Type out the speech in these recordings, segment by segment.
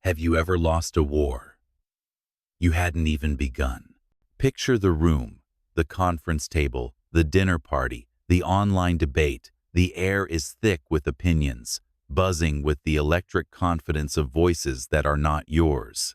Have you ever lost a war you hadn't even begun? Picture the room, the conference table, the dinner party, the online debate. The air is thick with opinions, buzzing with the electric confidence of voices that are not yours.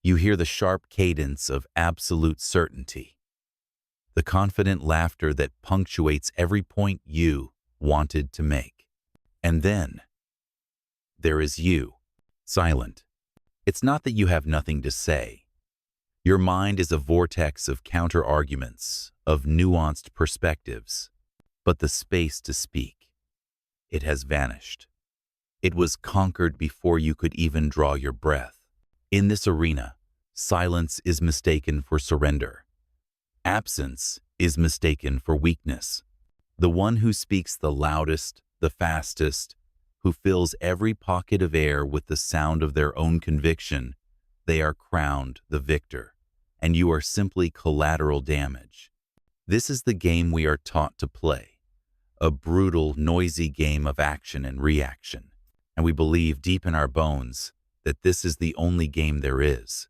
You hear the sharp cadence of absolute certainty, the confident laughter that punctuates every point you wanted to make. And then there is you, silent. It's not that you have nothing to say. Your mind is a vortex of counter-arguments, of nuanced perspectives, but the space to speak, it has vanished. It was conquered before you could even draw your breath. In this arena, silence is mistaken for surrender. Absence is mistaken for weakness. The one who speaks the loudest, the fastest, who fills every pocket of air with the sound of their own conviction, they are crowned the victor, and you are simply collateral damage. This is the game we are taught to play, a brutal, noisy game of action and reaction, and we believe deep in our bones that this is the only game there is.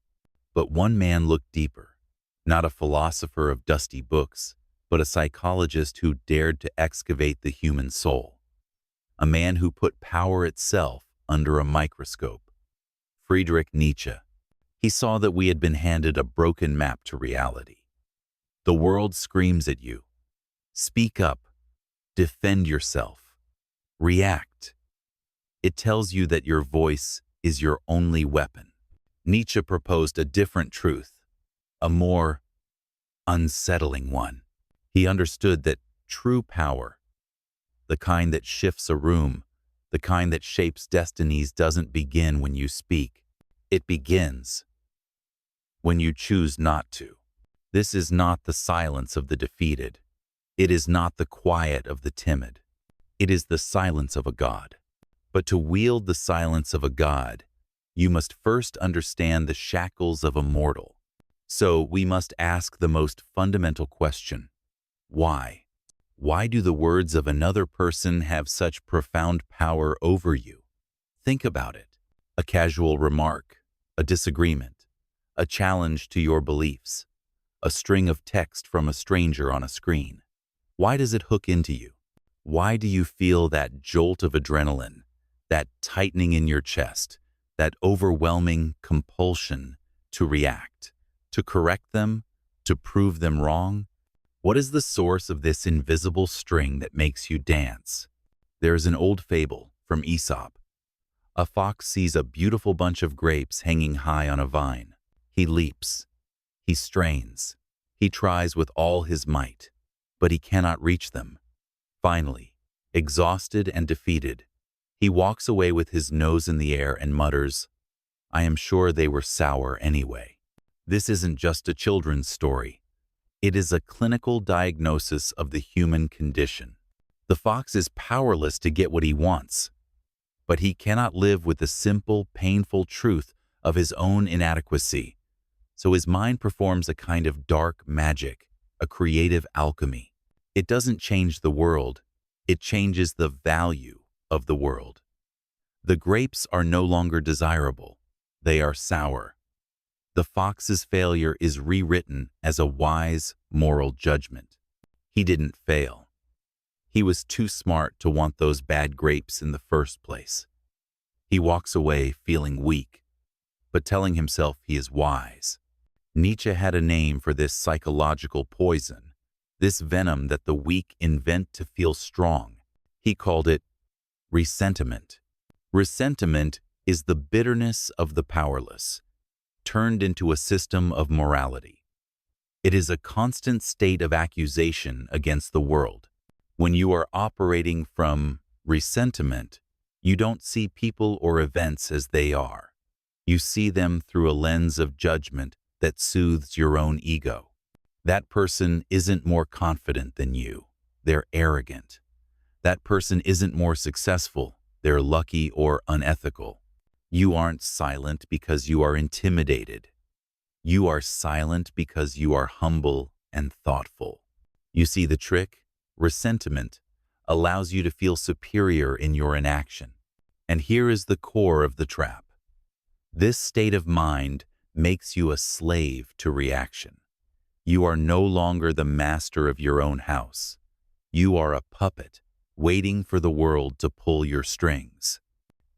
But one man looked deeper, not a philosopher of dusty books, but a psychologist who dared to excavate the human soul. A man who put power itself under a microscope. Friedrich Nietzsche. He saw that we had been handed a broken map to reality. The world screams at you. Speak up. Defend yourself. React. It tells you that your voice is your only weapon. Nietzsche proposed a different truth, a more unsettling one. He understood that true power, the kind that shifts a room, the kind that shapes destinies, doesn't begin when you speak. It begins when you choose not to. This is not the silence of the defeated. It is not the quiet of the timid. It is the silence of a god. But to wield the silence of a god, you must first understand the shackles of a mortal. So we must ask the most fundamental question: why? Why do the words of another person have such profound power over you? Think about it. A casual remark, a disagreement, a challenge to your beliefs, a string of text from a stranger on a screen. Why does it hook into you? Why do you feel that jolt of adrenaline, that tightening in your chest, that overwhelming compulsion to react, to correct them, to prove them wrong? What is the source of this invisible string that makes you dance? There is an old fable from Aesop. A fox sees a beautiful bunch of grapes hanging high on a vine. He leaps. He strains. He tries with all his might, but he cannot reach them. Finally, exhausted and defeated, he walks away with his nose in the air and mutters, "I am sure they were sour anyway." This isn't just a children's story. It is a clinical diagnosis of the human condition. The fox is powerless to get what he wants, but he cannot live with the simple, painful truth of his own inadequacy. So his mind performs a kind of dark magic, a creative alchemy. It doesn't change the world, it changes the value of the world. The grapes are no longer desirable, they are sour. The fox's failure is rewritten as a wise, moral judgment. He didn't fail. He was too smart to want those bad grapes in the first place. He walks away feeling weak, but telling himself he is wise. Nietzsche had a name for this psychological poison, this venom that the weak invent to feel strong. He called it ressentiment. Ressentiment is the bitterness of the powerless, turned into a system of morality. It is a constant state of accusation against the world. When you are operating from ressentiment, you don't see people or events as they are. You see them through a lens of judgment that soothes your own ego. That person isn't more confident than you. They're arrogant. That person isn't more successful. They're lucky or unethical. You aren't silent because you are intimidated. You are silent because you are humble and thoughtful. You see the trick? Ressentiment allows you to feel superior in your inaction. And here is the core of the trap. This state of mind makes you a slave to reaction. You are no longer the master of your own house. You are a puppet, waiting for the world to pull your strings.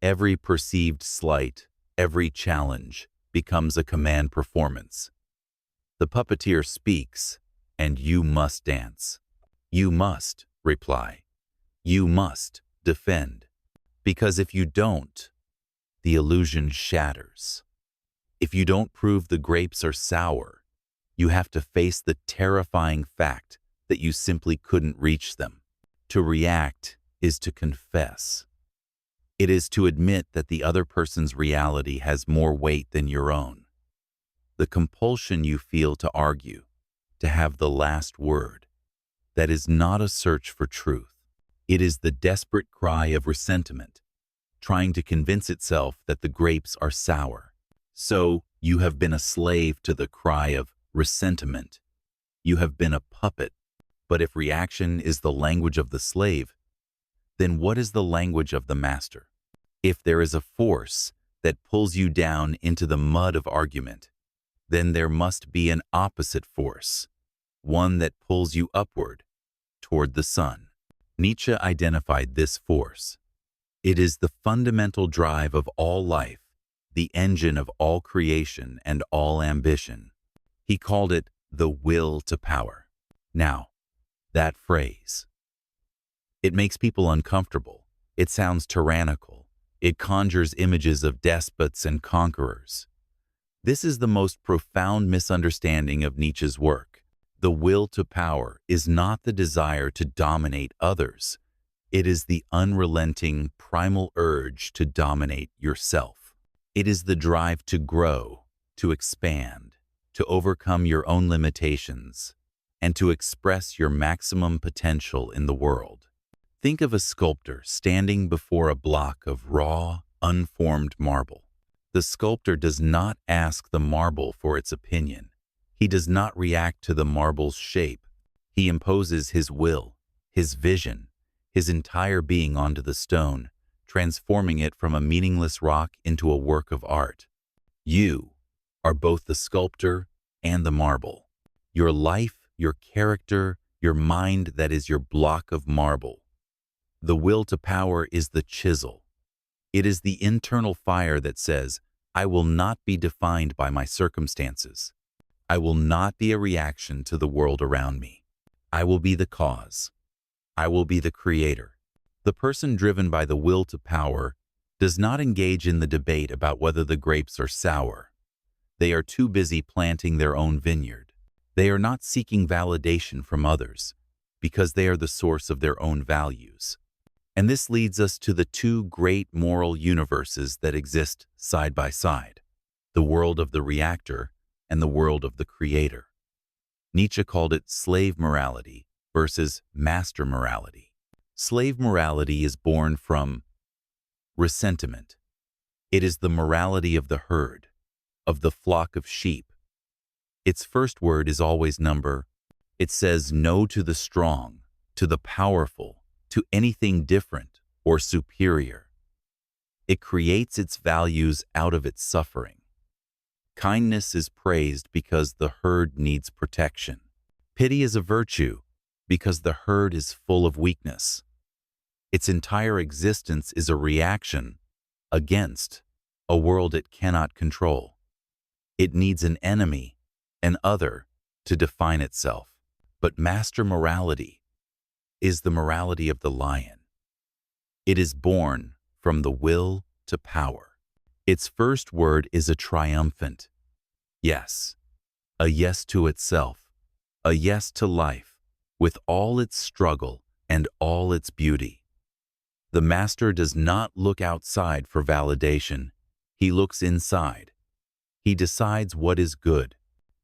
Every perceived slight, every challenge, becomes a command performance. The puppeteer speaks, and you must dance. You must reply. You must defend. Because if you don't, the illusion shatters. If you don't prove the grapes are sour, you have to face the terrifying fact that you simply couldn't reach them. To react is to confess. It is to admit that the other person's reality has more weight than your own. The compulsion you feel to argue, to have the last word, that is not a search for truth. It is the desperate cry of ressentiment, trying to convince itself that the grapes are sour. So you have been a slave to the cry of ressentiment. You have been a puppet. But if reaction is the language of the slave, then what is the language of the master? If there is a force that pulls you down into the mud of argument, then there must be an opposite force, one that pulls you upward, toward the sun. Nietzsche identified this force. It is the fundamental drive of all life, the engine of all creation and all ambition. He called it the will to power. Now, that phrase, it makes people uncomfortable. It sounds tyrannical. It conjures images of despots and conquerors. This is the most profound misunderstanding of Nietzsche's work. The will to power is not the desire to dominate others. It is the unrelenting, primal urge to dominate yourself. It is the drive to grow, to expand, to overcome your own limitations, and to express your maximum potential in the world. Think of a sculptor standing before a block of raw, unformed marble. The sculptor does not ask the marble for its opinion. He does not react to the marble's shape. He imposes his will, his vision, his entire being onto the stone, transforming it from a meaningless rock into a work of art. You are both the sculptor and the marble. Your life, your character, your mind, that is your block of marble. The will to power is the chisel. It is the internal fire that says, I will not be defined by my circumstances. I will not be a reaction to the world around me. I will be the cause. I will be the creator. The person driven by the will to power does not engage in the debate about whether the grapes are sour. They are too busy planting their own vineyard. They are not seeking validation from others because they are the source of their own values. And this leads us to the two great moral universes that exist side by side, the world of the reactor and the world of the creator. Nietzsche called it slave morality versus master morality. Slave morality is born from ressentiment. It is the morality of the herd, of the flock of sheep. Its first word is always number. It says no to the strong, to the powerful, to anything different or superior. It creates its values out of its suffering. Kindness is praised because the herd needs protection. Pity is a virtue because the herd is full of weakness. Its entire existence is a reaction against a world it cannot control. It needs an enemy, an other, to define itself. But master morality is the morality of the lion. It is born from the will to power. Its first word is a triumphant yes, a yes to itself, a yes to life, with all its struggle and all its beauty. The master does not look outside for validation. He looks inside. He decides what is good,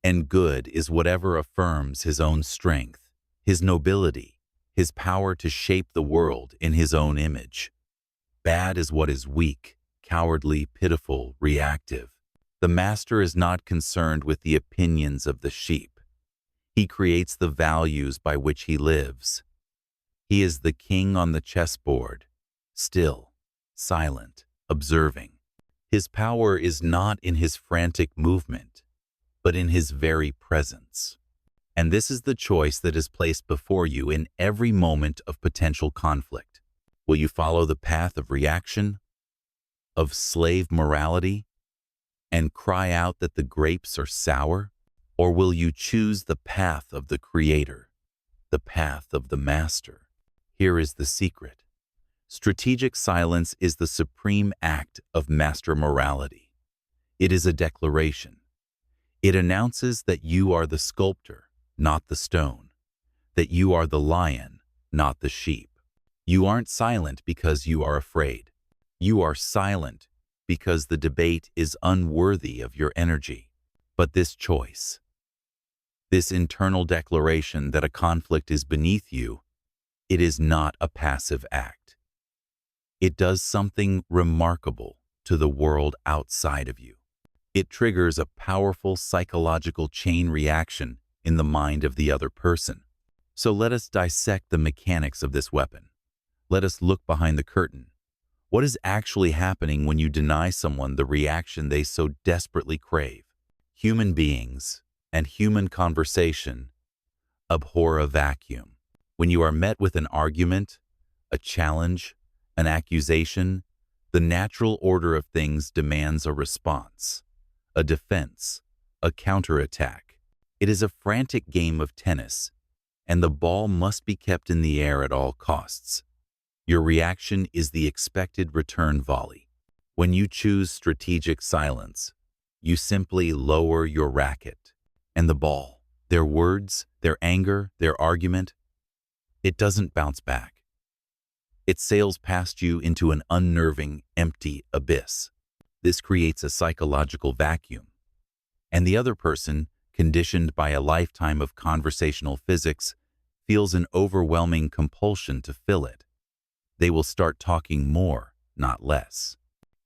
and good is whatever affirms his own strength, his nobility, his power to shape the world in his own image. Bad is what is weak, cowardly, pitiful, reactive. The master is not concerned with the opinions of the sheep. He creates the values by which he lives. He is the king on the chessboard, still, silent, observing. His power is not in his frantic movement, but in his very presence. And this is the choice that is placed before you in every moment of potential conflict. Will you follow the path of reaction, of slave morality, and cry out that the grapes are sour? Or will you choose the path of the Creator, the path of the Master? Here is the secret. Strategic silence is the supreme act of master morality. It is a declaration. It announces that you are the sculptor, not the stone, that you are the lion, not the sheep. You aren't silent because you are afraid. You are silent because the debate is unworthy of your energy. But this choice, this internal declaration that a conflict is beneath you, it is not a passive act. It does something remarkable to the world outside of you. It triggers a powerful psychological chain reaction in the mind of the other person. So let us dissect the mechanics of this weapon. Let us look behind the curtain. What is actually happening when you deny someone the reaction they so desperately crave? Human beings and human conversation abhor a vacuum. When you are met with an argument, a challenge, an accusation, the natural order of things demands a response, a defense, a counterattack. It is a frantic game of tennis, and the ball must be kept in the air at all costs. Your reaction is the expected return volley. When you choose strategic silence, you simply lower your racket, and the ball, their words, their anger, their argument, it doesn't bounce back. It sails past you into an unnerving, empty abyss. This creates a psychological vacuum. And the other person, conditioned by a lifetime of conversational physics, feels an overwhelming compulsion to fill it. They will start talking more, not less.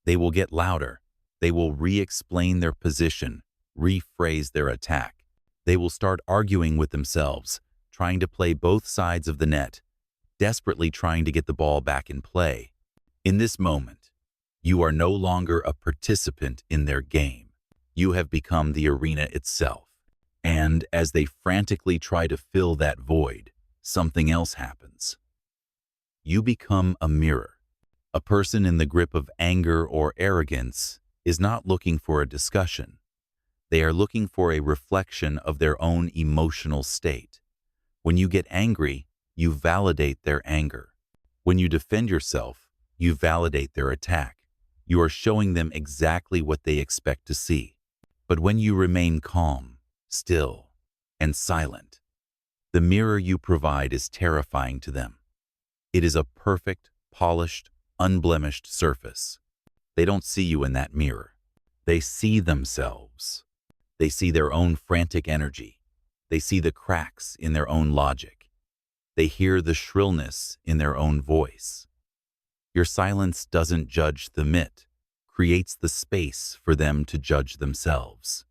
They will get louder. They will re-explain their position, rephrase their attack. They will start arguing with themselves, trying to play both sides of the net, desperately trying to get the ball back in play. In this moment, you are no longer a participant in their game. You have become the arena itself. And as they frantically try to fill that void, something else happens. You become a mirror. A person in the grip of anger or arrogance is not looking for a discussion. They are looking for a reflection of their own emotional state. When you get angry, you validate their anger. When you defend yourself, you validate their attack. You are showing them exactly what they expect to see. But when you remain calm, still, and silent, the mirror you provide is terrifying to them. It is a perfect, polished, unblemished surface. They don't see you in that mirror. They see themselves. They see their own frantic energy. They see the cracks in their own logic. They hear the shrillness in their own voice. Your silence doesn't judge them, it creates the space for them to judge themselves.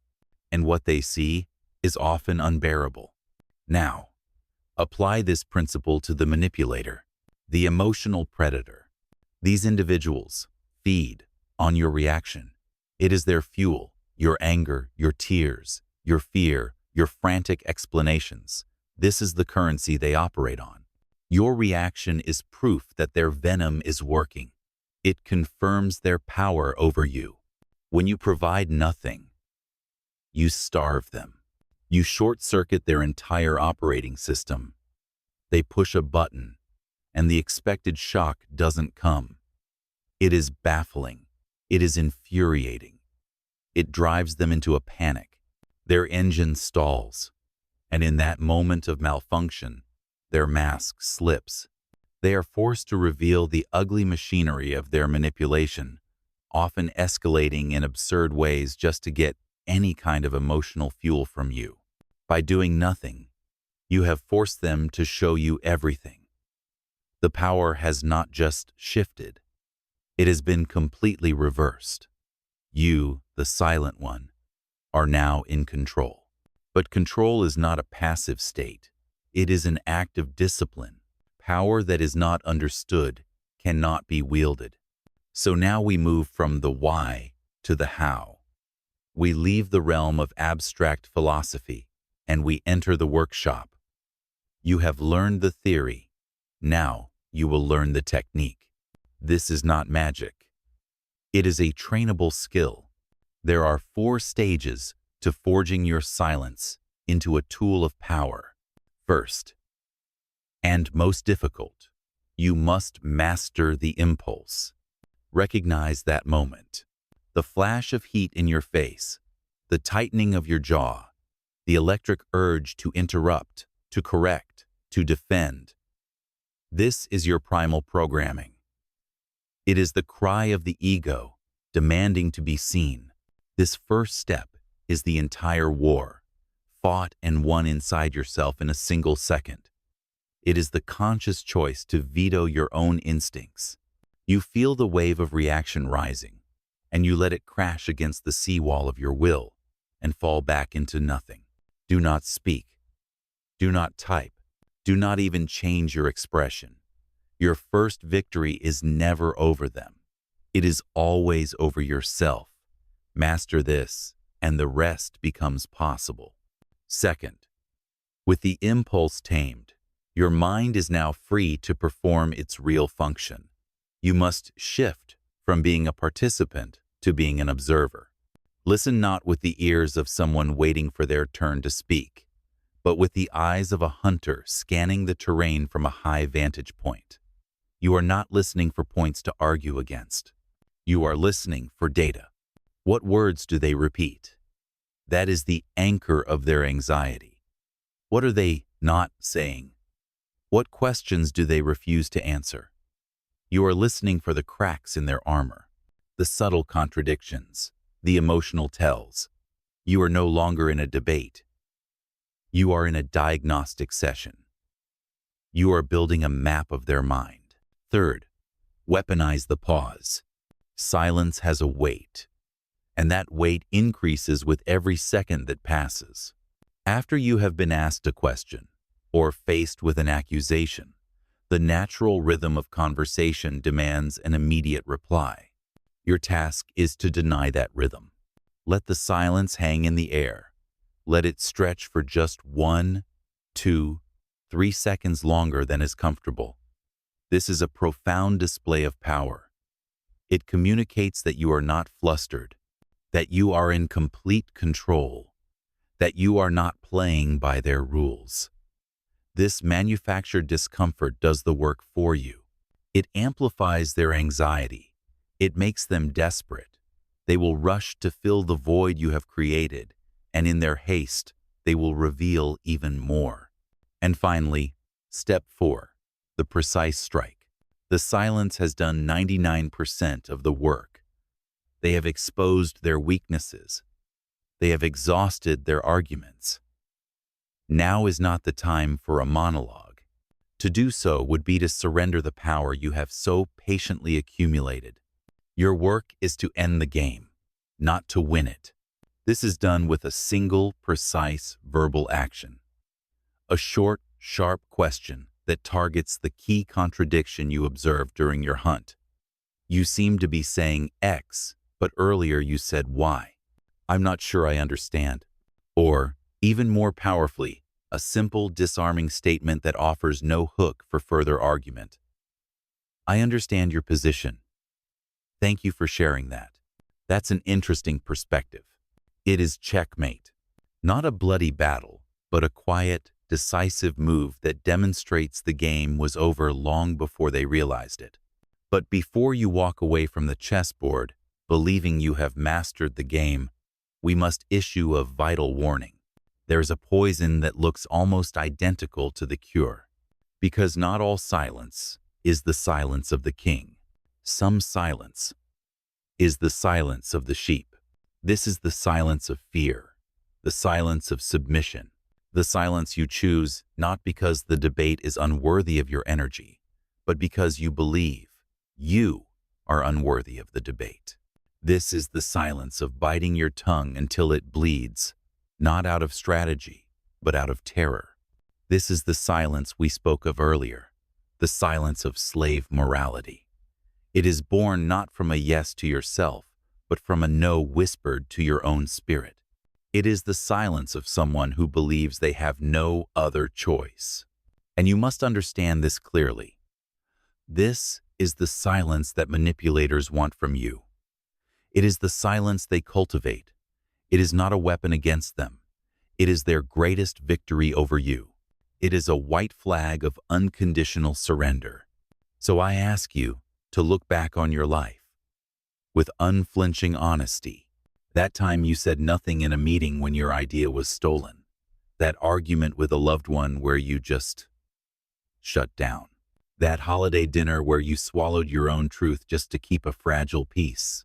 And what they see is often unbearable. Now, apply this principle to the manipulator, the emotional predator. These individuals feed on your reaction. It is their fuel, your anger, your tears, your fear, your frantic explanations. This is the currency they operate on. Your reaction is proof that their venom is working. It confirms their power over you. When you provide nothing, you starve them. You short-circuit their entire operating system. They push a button, and the expected shock doesn't come. It is baffling. It is infuriating. It drives them into a panic. Their engine stalls. And in that moment of malfunction, their mask slips. They are forced to reveal the ugly machinery of their manipulation, often escalating in absurd ways just to get any kind of emotional fuel from you. By doing nothing, you have forced them to show you everything. The power has not just shifted, it has been completely reversed. You, the silent one, are now in control. But control is not a passive state. It is an act of discipline. Power that is not understood cannot be wielded. So now we move from the why to the how. We leave the realm of abstract philosophy and we enter the workshop. You have learned the theory. Now you will learn the technique. This is not magic. It is a trainable skill. There are 4 stages to forging your silence into a tool of power. First, and most difficult, you must master the impulse. Recognize that moment. The flash of heat in your face, the tightening of your jaw, the electric urge to interrupt, to correct, to defend. This is your primal programming. It is the cry of the ego, demanding to be seen. This first step is the entire war, fought and won inside yourself in a single second. It is the conscious choice to veto your own instincts. You feel the wave of reaction rising, and you let it crash against the seawall of your will and fall back into nothing. Do not speak. Do not type. Do not even change your expression. Your first victory is never over them. It is always over yourself. Master this, and the rest becomes possible. Second, with the impulse tamed, your mind is now free to perform its real function. You must shift from being a participant to being an observer. Listen not with the ears of someone waiting for their turn to speak, but with the eyes of a hunter scanning the terrain from a high vantage point. You are not listening for points to argue against. You are listening for data. What words do they repeat? That is the anchor of their anxiety. What are they not saying? What questions do they refuse to answer? You are listening for the cracks in their armor, the subtle contradictions, the emotional tells. You are no longer in a debate. You are in a diagnostic session. You are building a map of their mind. Third, weaponize the pause. Silence has a weight, and that weight increases with every second that passes. After you have been asked a question or faced with an accusation, the natural rhythm of conversation demands an immediate reply. Your task is to deny that rhythm. Let the silence hang in the air. Let it stretch for just 1, 2, 3 seconds longer than is comfortable. This is a profound display of power. It communicates that you are not flustered, that you are in complete control, that you are not playing by their rules. This manufactured discomfort does the work for you. It amplifies their anxiety. It makes them desperate. They will rush to fill the void you have created, and in their haste, they will reveal even more. And finally, step 4, the precise strike. The silence has done 99% of the work. They have exposed their weaknesses. They have exhausted their arguments. Now is not the time for a monologue. To do so would be to surrender the power you have so patiently accumulated. Your work is to end the game, not to win it. This is done with a single, precise verbal action. A short, sharp question that targets the key contradiction you observed during your hunt. You seem to be saying X, but earlier you said Y. I'm not sure I understand. Or, even more powerfully, a simple, disarming statement that offers no hook for further argument. I understand your position. Thank you for sharing that. That's an interesting perspective. It is checkmate. Not a bloody battle, but a quiet, decisive move that demonstrates the game was over long before they realized it. But before you walk away from the chessboard, believing you have mastered the game, we must issue a vital warning. There's a poison that looks almost identical to the cure. Because not all silence is the silence of the king. Some silence is the silence of the sheep. This is the silence of fear, the silence of submission, the silence you choose not because the debate is unworthy of your energy, but because you believe you are unworthy of the debate. This is the silence of biting your tongue until it bleeds, not out of strategy, but out of terror. This is the silence we spoke of earlier, the silence of slave morality. It is born not from a yes to yourself, but from a no whispered to your own spirit. It is the silence of someone who believes they have no other choice. And you must understand this clearly. This is the silence that manipulators want from you. It is the silence they cultivate. It is not a weapon against them. It is their greatest victory over you. It is a white flag of unconditional surrender. So I ask you to look back on your life with unflinching honesty. That time you said nothing in a meeting when your idea was stolen. That argument with a loved one where you just shut down. That holiday dinner where you swallowed your own truth just to keep a fragile peace.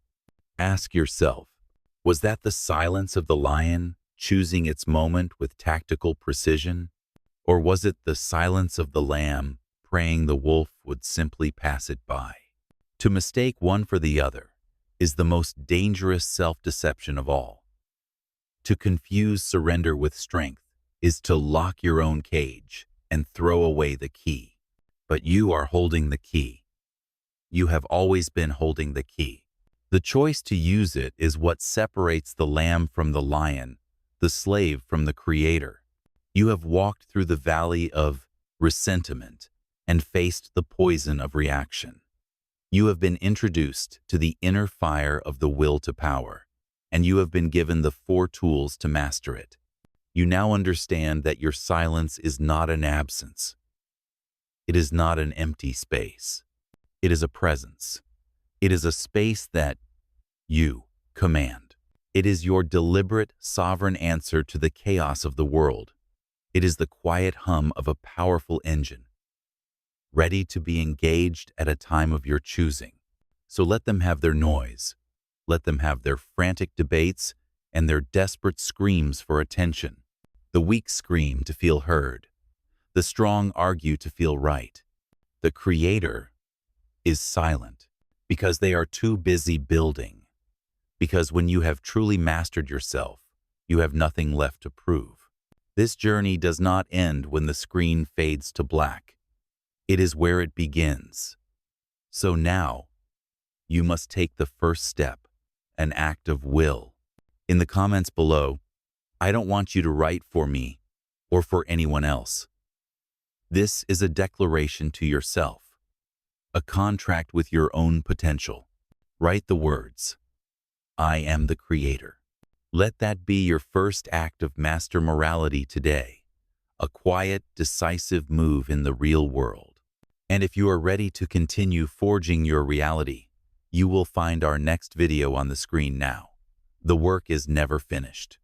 Ask yourself, was that the silence of the lion choosing its moment with tactical precision? Or was it the silence of the lamb praying the wolf would simply pass it by? To mistake one for the other is the most dangerous self-deception of all. To confuse surrender with strength is to lock your own cage and throw away the key. But you are holding the key. You have always been holding the key. The choice to use it is what separates the lamb from the lion, the slave from the creator. You have walked through the valley of ressentiment and faced the poison of reaction. You have been introduced to the inner fire of the will to power, and you have been given the 4 tools to master it. You now understand that your silence is not an absence. It is not an empty space. It is a presence. It is a space that you command. It is your deliberate, sovereign answer to the chaos of the world. It is the quiet hum of a powerful engine, ready to be engaged at a time of your choosing. So let them have their noise. Let them have their frantic debates and their desperate screams for attention. The weak scream to feel heard. The strong argue to feel right. The creator is silent because they are too busy building. Because when you have truly mastered yourself, you have nothing left to prove. This journey does not end when the screen fades to black. It is where it begins. So now, you must take the first step, an act of will. In the comments below, I don't want you to write for me or for anyone else. This is a declaration to yourself, a contract with your own potential. Write the words, I am the creator. Let that be your first act of master morality today, a quiet, decisive move in the real world. And if you are ready to continue forging your reality, you will find our next video on the screen now. The work is never finished.